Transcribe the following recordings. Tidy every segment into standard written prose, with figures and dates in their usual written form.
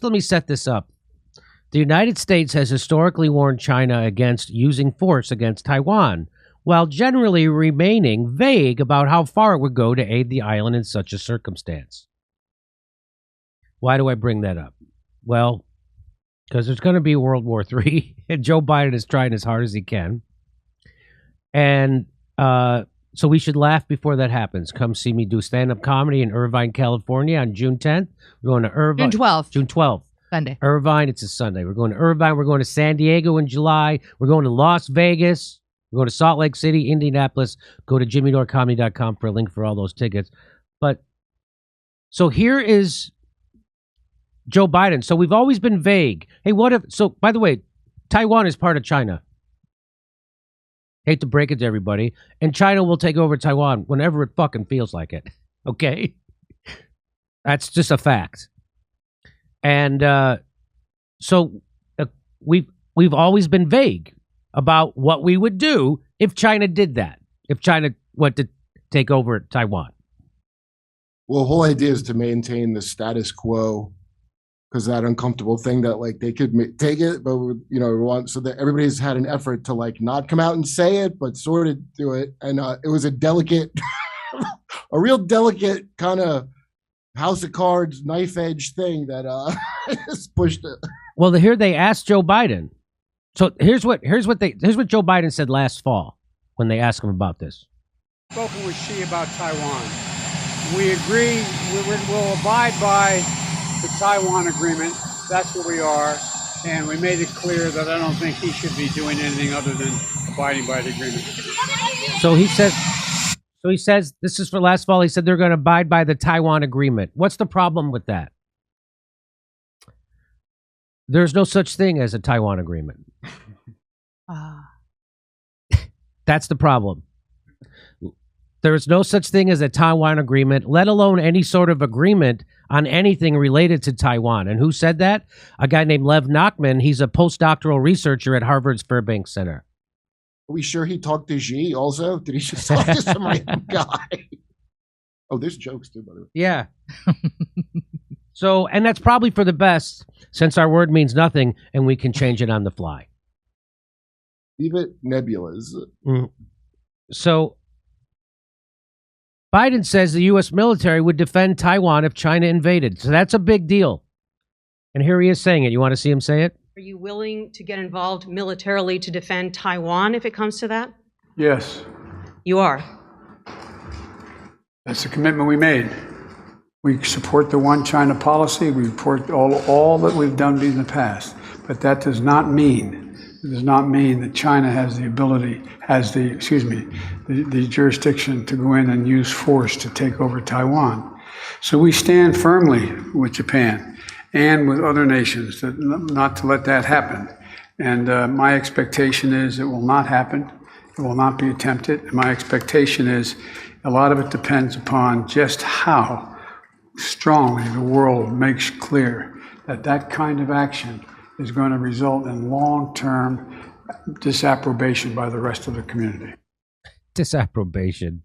Let me set this up. The United States has historically warned China against using force against Taiwan, while generally remaining vague about how far it would go to aid the island in such a circumstance. Why do I bring that up? Well, because there's going to be World War III, and Joe Biden is trying as hard as he can. And so we should laugh before that happens. Come see me do stand-up comedy in Irvine, California on June 10th. We're going to Irvine. June 12th. June 12th. Sunday. Irvine, it's a Sunday. We're going to Irvine. We're going to San Diego in July. We're going to Las Vegas. We're going to Salt Lake City, Indianapolis. Go to jimmydorecomedy.com for a link for all those tickets. But so here is Joe Biden. So we've always been vague. Hey, what if, so by the way, Taiwan is part of China. Hate to break it to everybody. And China will take over Taiwan whenever it fucking feels like it. Okay? That's just a fact. And so we've always been vague about what we would do if China did that, if China went to take over Taiwan. Well, the whole idea is to maintain the status quo, because that uncomfortable thing that like they could take it, but you know, want so that everybody's had an effort to like not come out and say it, but sort of do it, and it was a delicate, a real delicate kind of House of Cards knife edge thing that just pushed it. Well, here they asked Joe Biden. So here's what Joe Biden said last fall when they asked him about this. Spoken with Xi about Taiwan. We agree. We'll abide by the Taiwan agreement. That's where we are, and we made it clear that I don't think he should be doing anything other than abiding by the agreement. So he says this is for last fall. He said they're going to abide by the Taiwan agreement. What's the problem with that? There's no such thing as a Taiwan agreement. That's the problem. There is no such thing as a Taiwan agreement, let alone any sort of agreement on anything related to Taiwan. And who said that? A guy named Lev Nachman. He's a postdoctoral researcher at Harvard's Fairbanks Center. Are we sure he talked to Xi also? Did he just talk to some random guy? Oh, there's jokes too, by the way. Yeah. So, and that's probably for the best, since our word means nothing and we can change it on the fly. Leave it nebulas. So, Biden says the U.S. military would defend Taiwan if China invaded. So that's a big deal. And here he is saying it. You want to see him say it? Are you willing to get involved militarily to defend Taiwan if it comes to that? Yes, You are. that's the commitment we made. We support the one China policy. We support all that we've done in the past. But that does not mean that China has the ability, the jurisdiction to go in and use force to take over Taiwan. So we stand firmly with Japan and with other nations not to let that happen. And my expectation is it will not happen. It will not be attempted. And my expectation is a lot of it depends upon just how strongly the world makes clear that that kind of action is going to result in long-term disapprobation by the rest of the community. Disapprobation.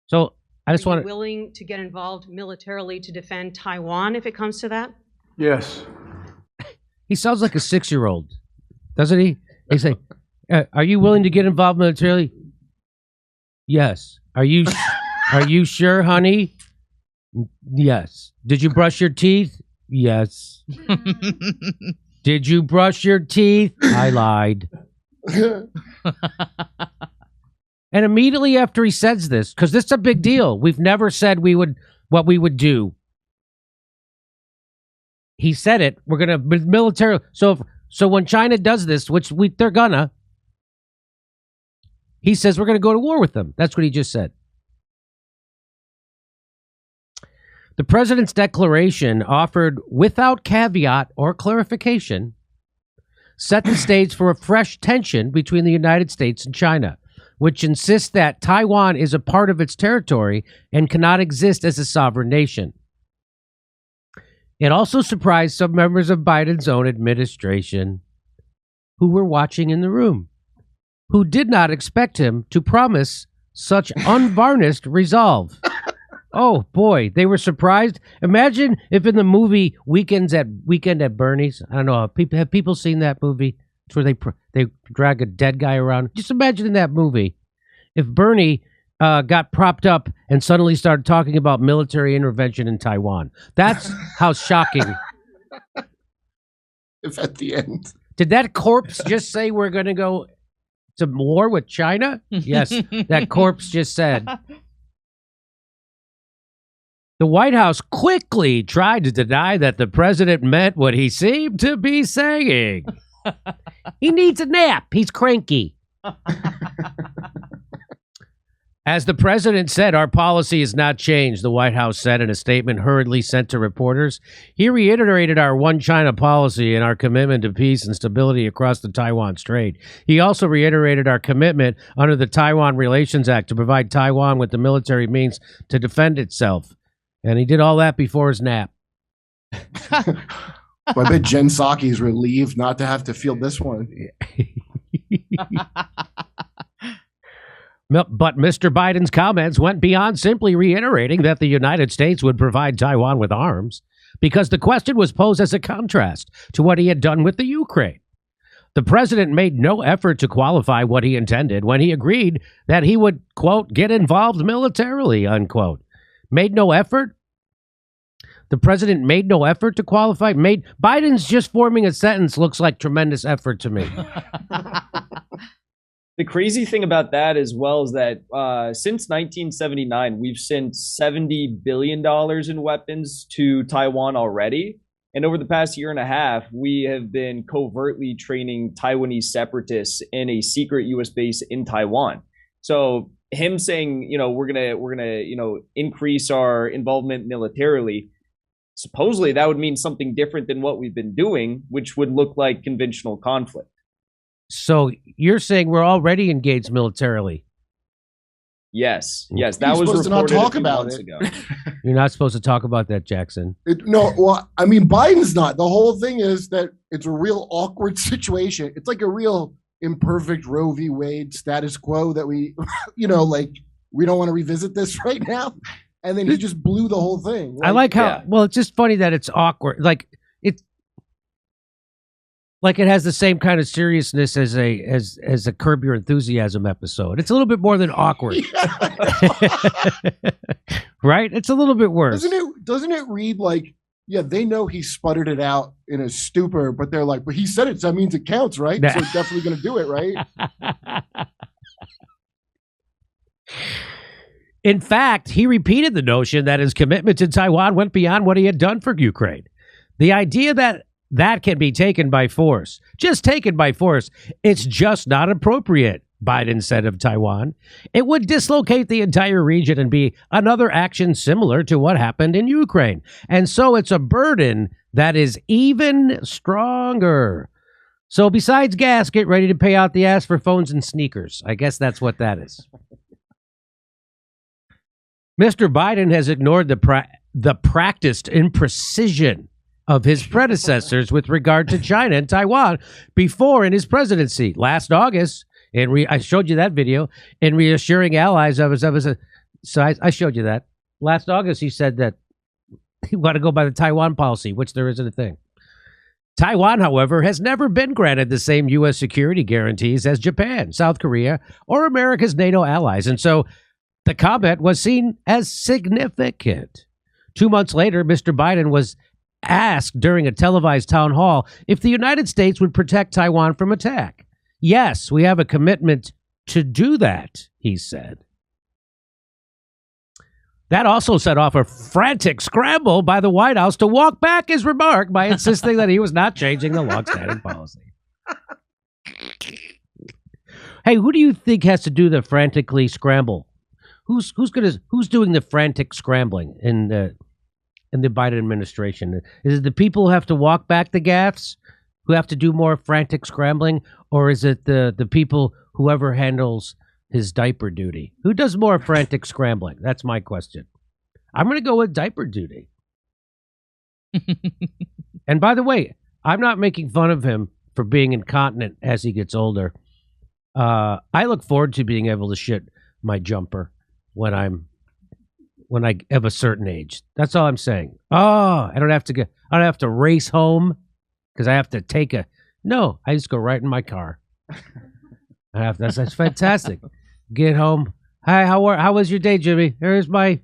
So I just want Are you willing to get involved militarily to defend Taiwan if it comes to that? Yes. He sounds like a 6-year-old, doesn't he? He's like, are you willing to get involved militarily? Yes. Are you sure, honey? Yes. Did you brush your teeth? Yes. Did you brush your teeth? I lied. And immediately after he says this, because this is a big deal, we've never said what we would do. He said it. We're gonna military. So when China does this, which they're gonna, he says we're gonna go to war with them. That's what he just said. The president's declaration, offered without caveat or clarification, set the stage for a fresh tension between the United States and China, which insists that Taiwan is a part of its territory and cannot exist as a sovereign nation. It also surprised some members of Biden's own administration who were watching in the room, who did not expect him to promise such unvarnished resolve. Oh boy, they were surprised. Imagine if in the movie Weekend at Bernie's, I don't know, have people seen that movie? It's where they drag a dead guy around. Just imagine in that movie if Bernie got propped up and suddenly started talking about military intervention in Taiwan. That's how shocking. If at the end. Did that corpse just say we're going to go to war with China? Yes, that corpse just said. The White House quickly tried to deny that the president meant what he seemed to be saying. He needs a nap. He's cranky. As the president said, our policy has not changed, the White House said in a statement hurriedly sent to reporters. He reiterated our one China policy and our commitment to peace and stability across the Taiwan Strait. He also reiterated our commitment under the Taiwan Relations Act to provide Taiwan with the military means to defend itself. And he did all that before his nap. Well, I bet Jen Psaki's relieved not to have to field this one. But Mr. Biden's comments went beyond simply reiterating that the United States would provide Taiwan with arms, because the question was posed as a contrast to what he had done with the Ukraine. The president made no effort to qualify what he intended when he agreed that he would, quote, get involved militarily, unquote. Made no effort? The president made no effort to qualify? Biden's just forming a sentence looks like tremendous effort to me. The crazy thing about that as well is that since 1979, we've sent $70 billion in weapons to Taiwan already. And over the past year and a half, we have been covertly training Taiwanese separatists in a secret U.S. base in Taiwan. So him saying, we're gonna increase our involvement militarily, supposedly that would mean something different than what we've been doing, which would look like conventional conflict. So you're saying we're already engaged militarily? Yes, that You're was supposed to not reported talk a few about months it. ago. You're not supposed to talk about that, Jackson. Biden's not. The whole thing is that it's a real awkward situation. It's like a real imperfect Roe v. Wade status quo that we, we don't want to revisit this right now. And then he just blew the whole thing. I like how, well, it's just funny that it's awkward. Like it has the same kind of seriousness as a Curb Your Enthusiasm episode. It's a little bit more than awkward. Right? It's a little bit worse. Doesn't it read like, yeah, they know he sputtered it out in a stupor, but they're like, but he said it, so that means it counts, right? So he's definitely going to do it, right? In fact, he repeated the notion that his commitment to Taiwan went beyond what he had done for Ukraine. The idea that can be taken by force, just taken by force, it's just not appropriate, Biden said of Taiwan. It would dislocate the entire region and be another action similar to what happened in Ukraine. And so it's a burden that is even stronger. So besides gas, get ready to pay out the ass for phones and sneakers. I guess that's what that is. Mr. Biden has ignored the practiced imprecision of his predecessors with regard to China and Taiwan before in his presidency. Last August, I showed you that video, in reassuring allies I showed you that. Last August, he said that he wanted to go by the Taiwan policy, which there isn't a thing. Taiwan, however, has never been granted the same U.S. security guarantees as Japan, South Korea, or America's NATO allies. And so the comment was seen as significant. 2 months later, Mr. Biden was asked during a televised town hall if the United States would protect Taiwan from attack. Yes, we have a commitment to do that, he said. That also set off a frantic scramble by the White House to walk back his remark by insisting that he was not changing the longstanding policy. Hey, who do you think has to do the frantically scramble? Who's doing the frantic scrambling in the Biden administration? Is it the people who have to walk back the gaffes, who have to do more frantic scrambling, or is it the people, whoever handles his diaper duty? Who does more frantic scrambling? That's my question. I'm going to go with diaper duty. And by the way, I'm not making fun of him for being incontinent as he gets older. I look forward to being able to shit my jumper when I'm when I of a certain age. That's all I'm saying. Oh, I don't have to race home because I have to take a. No, I just go right in my car. That's fantastic. Get home. Hi, how was your day, Jimmy? Here's my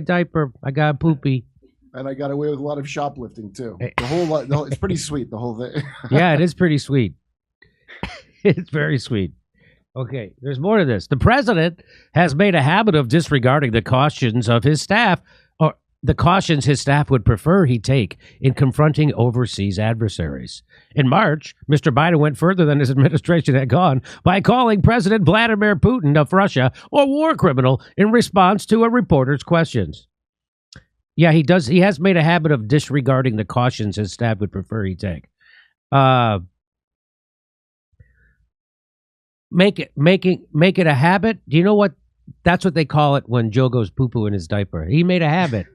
diaper. I got a poopy. And I got away with a lot of shoplifting too. The whole lot. It's pretty sweet. The whole thing. Yeah, it is pretty sweet. It's very sweet. Okay, there's more to this. The president has made a habit of disregarding the cautions of his staff, or the cautions his staff would prefer he take in confronting overseas adversaries. In March, Mr. Biden went further than his administration had gone by calling President Vladimir Putin of Russia a war criminal in response to a reporter's questions. Yeah, he does. He has made a habit of disregarding the cautions his staff would prefer he take. Make it a habit. Do you know what? That's what they call it when Joe goes poo-poo in his diaper. He made a habit.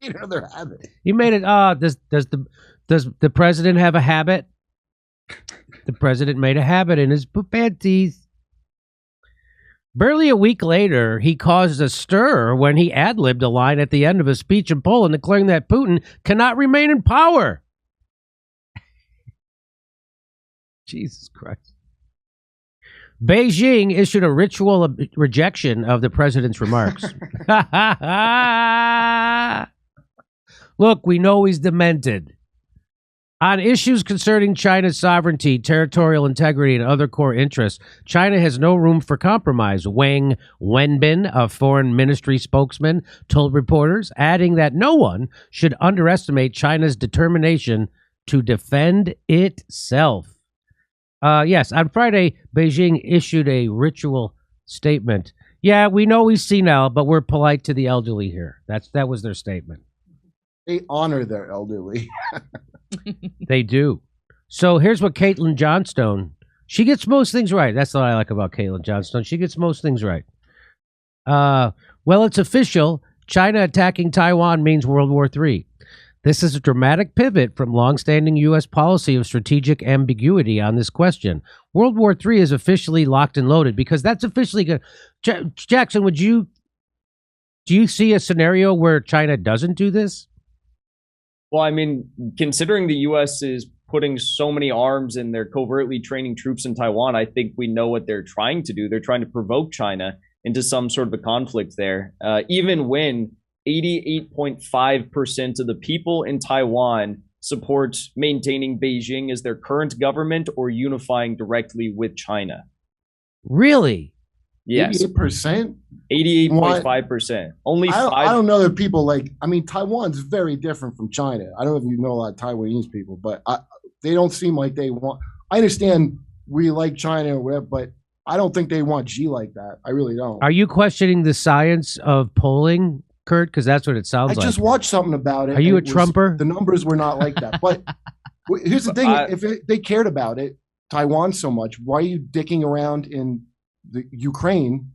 Another habit. He made it. Does the president have a habit? The president made a habit in his panties. Barely a week later, he caused a stir when he ad-libbed a line at the end of a speech in Poland declaring that Putin cannot remain in power. Jesus Christ. Beijing issued a ritual rejection of the president's remarks. Look, we know he's demented. On issues concerning China's sovereignty, territorial integrity, and other core interests, China has no room for compromise, Wang Wenbin, a foreign ministry spokesman, told reporters, adding that no one should underestimate China's determination to defend itself. Yes, on Friday, Beijing issued a ritual statement. Yeah, we know he's senile, but we're polite to the elderly here. That was their statement. They honor their elderly. They do. So here's what Caitlin Johnstone. She gets most things right. That's what I like about Caitlin Johnstone. She gets most things right. Well, it's official. China attacking Taiwan means World War III. This is a dramatic pivot from longstanding U.S. policy of strategic ambiguity on this question. World War III is officially locked and loaded because that's officially good. Jackson, do you see a scenario where China doesn't do this? Well, I mean, considering the U.S. is putting so many arms and they're covertly training troops in Taiwan, I think we know what they're trying to do. They're trying to provoke China into some sort of a conflict there. Even when 88.5% of the people in Taiwan support maintaining Beijing as their current government or unifying directly with China. Really? Yes. 88%? 88.5%. Only I don't know that people like, I mean, Taiwan's very different from China. I don't know if you know a lot of Taiwanese people, but they don't seem like they want, I understand we like China or whatever, but I don't think they want Xi like that. I really don't. Are you questioning the science of polling, Kurt? Because that's what it sounds like. I just watched something about it. Are you a Trumper? The numbers were not like that. But here's the thing. If they cared about it, Taiwan so much, why are you dicking around in the Ukraine?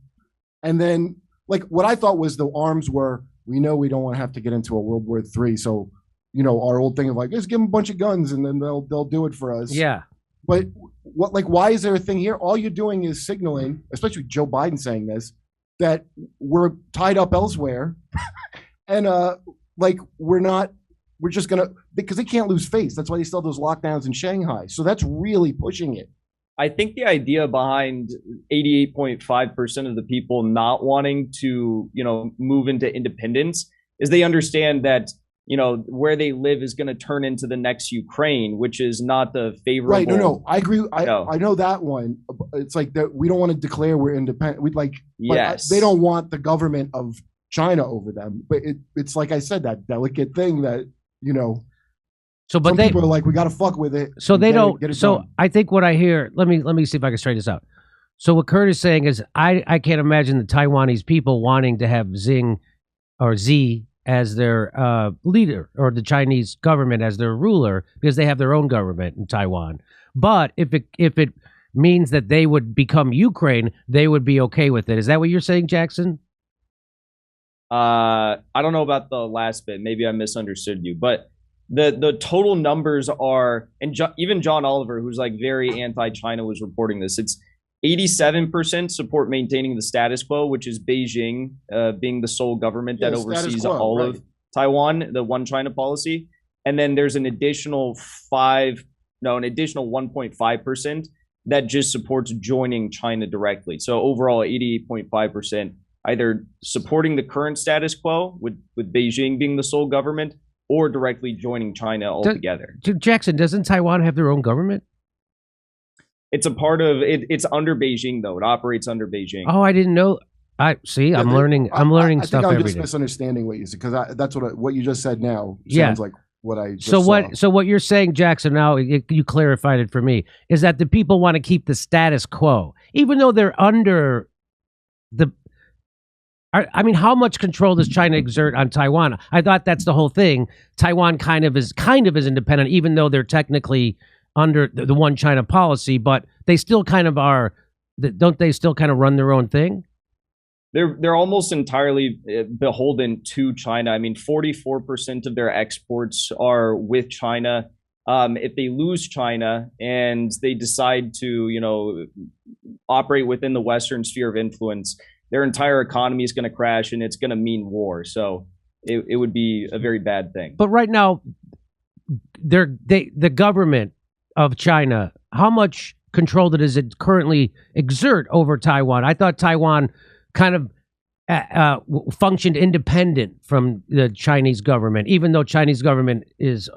And then, like, what I thought was the arms were, we know we don't want to have to get into a World War III. So, you know, our old thing of like, just give them a bunch of guns and then they'll do it for us. Yeah. But why is there a thing here? All you're doing is signaling, especially Joe Biden saying this, that we're tied up elsewhere. And we're just going to, because they can't lose face. That's why they still have those lockdowns in Shanghai. So that's really pushing it. I think the idea behind 88.5% of the people not wanting to, move into independence is they understand that, where they live is going to turn into the next Ukraine, which is not the favorable. Right. No, I agree. I know that one. It's like that. We don't want to declare we're independent. We'd like, yes. They don't want the government of China over them. But it's like I said, that delicate thing that, So, but people are like, we got to fuck with it. So they don't. Get it so done. I think what I hear. Let me see if I can straighten this out. So what Kurt is saying is, I can't imagine the Taiwanese people wanting to have Xi as their leader, or the Chinese government as their ruler, because they have their own government in Taiwan. But if it means that they would become Ukraine, they would be okay with it. Is that what you're saying, Jackson? I don't know about the last bit. Maybe I misunderstood you, but the total numbers are, and even John Oliver, who's like very anti-China, was reporting this. 87% support maintaining the status quo, which is Beijing being the sole government that oversees quo, all right. of Taiwan, the one China policy. And then there's an additional 1.5% that just supports joining China directly. So overall, 88.5% either supporting the current status quo with Beijing being the sole government or directly joining China altogether. Jackson, doesn't Taiwan have their own government? It's a part of it. It's under Beijing, though. It operates under Beijing. Oh, I didn't know. I'm learning. I'm learning I stuff think I'm every just day. misunderstanding what you said because that's what you just said now Yeah. sounds like what I just So saw. so what you're saying, Jackson? Now you clarified it for me. Is that the people want to keep the status quo, even though they're under the. I mean, how much control does China exert on Taiwan? I thought that's the whole thing. Taiwan kind of is independent, even though they're technically under the one China policy, but they still kind of are. Don't they still kind of run their own thing? They're almost entirely beholden to China. I mean, 44% of their exports are with China. If they lose China and they decide to, operate within the Western sphere of influence, their entire economy is going to crash and it's going to mean war. So it would be a very bad thing. But right now, the government of China, how much control does it currently exert over Taiwan? I thought Taiwan kind of functioned independent from the Chinese government, even though Chinese government is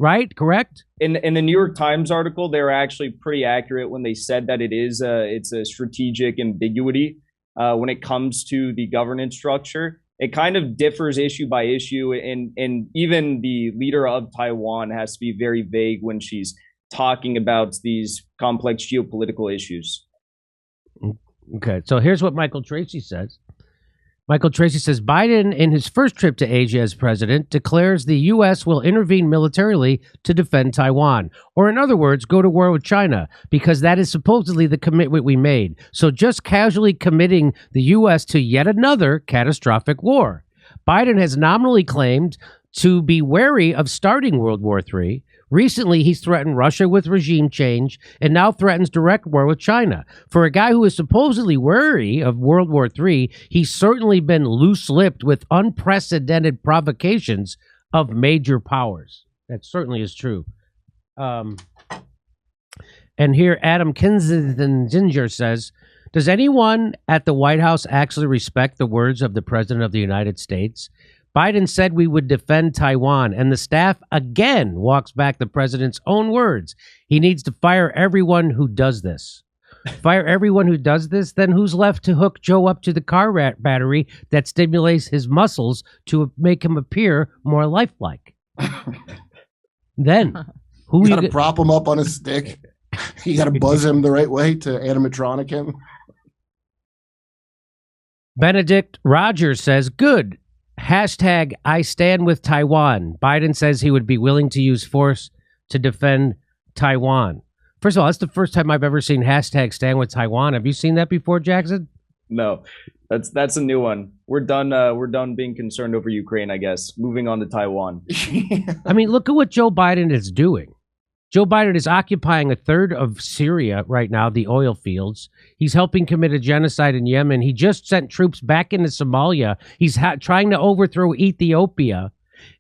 right, correct? In the New York Times article, they were actually pretty accurate when they said that it's a strategic ambiguity when it comes to the governance structure. It kind of differs issue by issue, and even the leader of Taiwan has to be very vague when she's talking about these complex geopolitical issues. Okay, so here's what Michael Tracy says. Michael Tracy says, Biden, in his first trip to Asia as president, declares the U.S. will intervene militarily to defend Taiwan. Or in other words, go to war with China, because that is supposedly the commitment we made. So just casually committing the U.S. to yet another catastrophic war. Biden has nominally claimed to be wary of starting World War III. Recently, he's threatened Russia with regime change and now threatens direct war with China. For a guy who is supposedly wary of World War III, he's certainly been loose-lipped with unprecedented provocations of major powers. That certainly is true. And here, Adam Kensington Ginger says, does anyone at the White House actually respect the words of the President of the United States? Biden said we would defend Taiwan, and the staff again walks back the president's own words. He needs to fire everyone who does this. Fire everyone who does this? Then who's left to hook Joe up to the car battery that stimulates his muscles to make him appear more lifelike? Then, who you got to prop him up on a stick. You got to buzz him the right way to animatronic him. Benedict Rogers says, good. Hashtag I stand with Taiwan. Biden says he would be willing to use force to defend Taiwan. First of all, that's the first time I've ever seen hashtag stand with Taiwan. Have you seen that before, Jackson? No, that's a new one. We're done being concerned over Ukraine, I guess. Moving on to Taiwan. I mean, look at what Joe Biden is doing. Joe Biden is occupying a third of Syria right now, the oil fields. He's helping commit a genocide in Yemen. He just sent troops back into Somalia. He's trying to overthrow Ethiopia.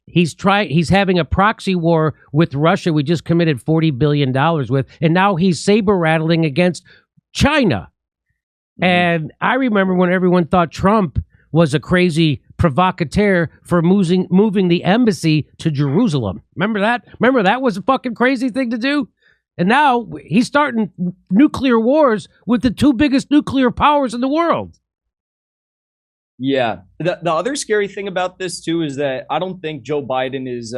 He's having a proxy war with Russia. We just committed $40 billion with, and now he's saber-rattling against China. Mm-hmm. And I remember when everyone thought Trump was a crazy provocateur for moving the embassy to Jerusalem. Remember that? Remember that was a fucking crazy thing to do? And now he's starting nuclear wars with the two biggest nuclear powers in the world. Yeah. The other scary thing about this, too, is that I don't think Joe Biden is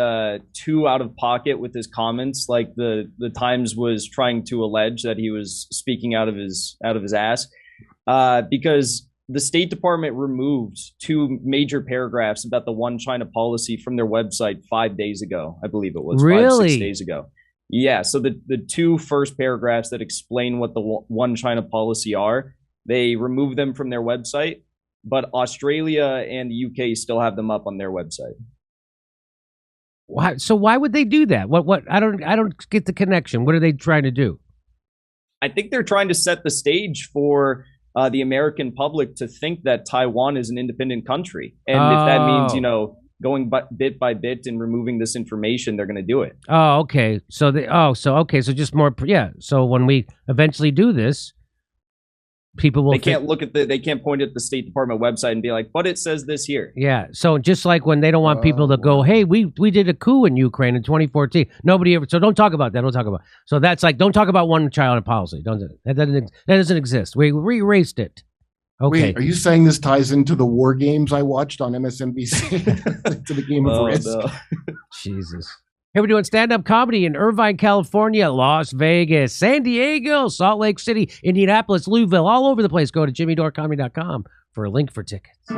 too out of pocket with his comments, like the Times was trying to allege that he was speaking out of his ass, because the State Department removed two major paragraphs about the one China policy from their website 5 days ago. I believe it was really? 5-6 days ago. Yeah. So the two first paragraphs that explain what the one China policy are, they removed them from their website, but Australia and the UK still have them up on their website. Why? So why would they do that? What? I don't get the connection. What are they trying to do? I think they're trying to set the stage for the American public to think that Taiwan is an independent country. And if that means, going bit by bit and removing this information, they're going to do it. Oh, okay. So so just more. Yeah. So when we eventually do this, people will. They can't they can't point at the State Department website and be like, but it says this here. Yeah. So just like when they don't want people to go, hey, we did a coup in Ukraine in 2014. Nobody ever. So don't talk about that. Don't talk about. So that's like, don't talk about one child policy. That doesn't exist. We erased it. Okay. Wait, are you saying this ties into the war games I watched on MSNBC? To the game of Risk? No. Jesus. Hey, we're doing stand-up comedy in Irvine, California, Las Vegas, San Diego, Salt Lake City, Indianapolis, Louisville, all over the place. Go to jimmydorecomedy.com for a link for tickets.